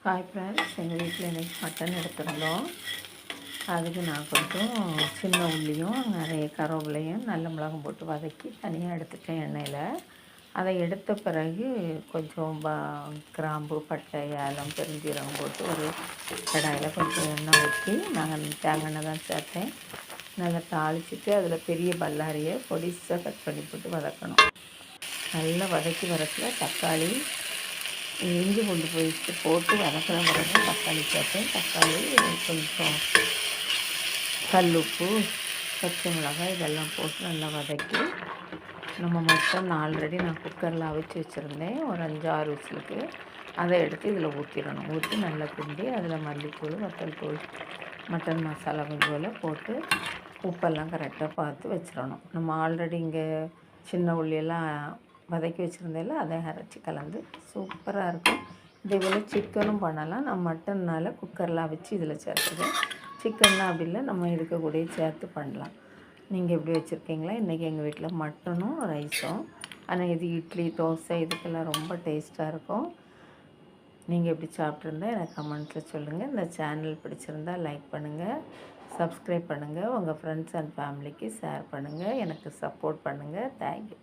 Hi friends, எங்கள் வீட்டில் இன்றைக்கி மட்டன் எடுத்திருந்தோம். அதுக்கு நான் கொஞ்சம் சின்ன உள்ளியும் நிறைய கருவேப்பிலையும் நல்ல மிளகும் போட்டு வதக்கி தனியாக எடுத்துட்டேன் எண்ணெயில். அதை எடுத்த பிறகு கொஞ்சம் கிராம்பு, பட்டை, ஏலம், பெருஞ்சீரகம் போட்டு ஒரு கடாயில் கொஞ்சம் எண்ணெய் ஊற்றி நாங்கள் தேங்காய் எண்ணெய் தான் சேர்த்தேன். நல்லா தாளிச்சிட்டு அதில் பெரிய பல்லாரியை பொடிசாக கட் பண்ணி போட்டு வதக்கணும். நல்லா வதக்கி வரத்தில் தக்காளி, இஞ்சி பூண்டு பேஸ்ட்டு போட்டு வதக்கின பிறகு தக்காளி சேர்த்தேன். தக்காளி கொஞ்சம் கல்லுப்பு, பச்சை மிளகாய் இதெல்லாம் போட்டு நல்லா வதக்கி நம்ம மட்டன் ஆல்ரெடி நான் குக்கரில் அவிச்சு வச்சுருந்தேன் ஒரு 5-6 விசிலுக்கு. அதை எடுத்து இதில் ஊற்றிடணும். ஊற்றி நல்லா கிண்டி அதில் மல்லித்தூள், வத்தல் தூள், மட்டன் மசாலா கொஞ்சம் போட்டு உப்பெல்லாம் கரெக்டாக பார்த்து வச்சிடணும். நம்ம ஆல்ரெடி இங்கே சின்ன உள்ளியெல்லாம் வதக்கி வச்சுருந்தேல அதை அரைச்சி கலந்து சூப்பராக இருக்கும். இதே போல் சிக்கனும் பண்ணலாம். நான் மட்டன்னால் குக்கரில் வச்சு இதில் சேர்த்துருக்கேன். சிக்கன்லாம் அப்படி இல்லை, நம்ம இருக்கக்கூடிய சேர்த்து பண்ணலாம். நீங்கள் எப்படி வச்சுருக்கீங்களா? இன்றைக்கி எங்கள் வீட்டில் மட்டனும் ரைஸும். ஆனால் இது இட்லி, தோசை இதுக்கெல்லாம் ரொம்ப டேஸ்ட்டாக இருக்கும். நீங்கள் எப்படி சாப்பிட்ருந்தா எனக்கு கமெண்ட்ஸில் சொல்லுங்கள். இந்த சேனல் பிடிச்சிருந்தால் லைக் பண்ணுங்கள், சப்ஸ்கிரைப் பண்ணுங்கள், உங்கள் ஃப்ரெண்ட்ஸ் அண்ட் ஃபேமிலிக்கு ஷேர் பண்ணுங்கள், எனக்கு சப்போர்ட் பண்ணுங்கள். தேங்க்யூ.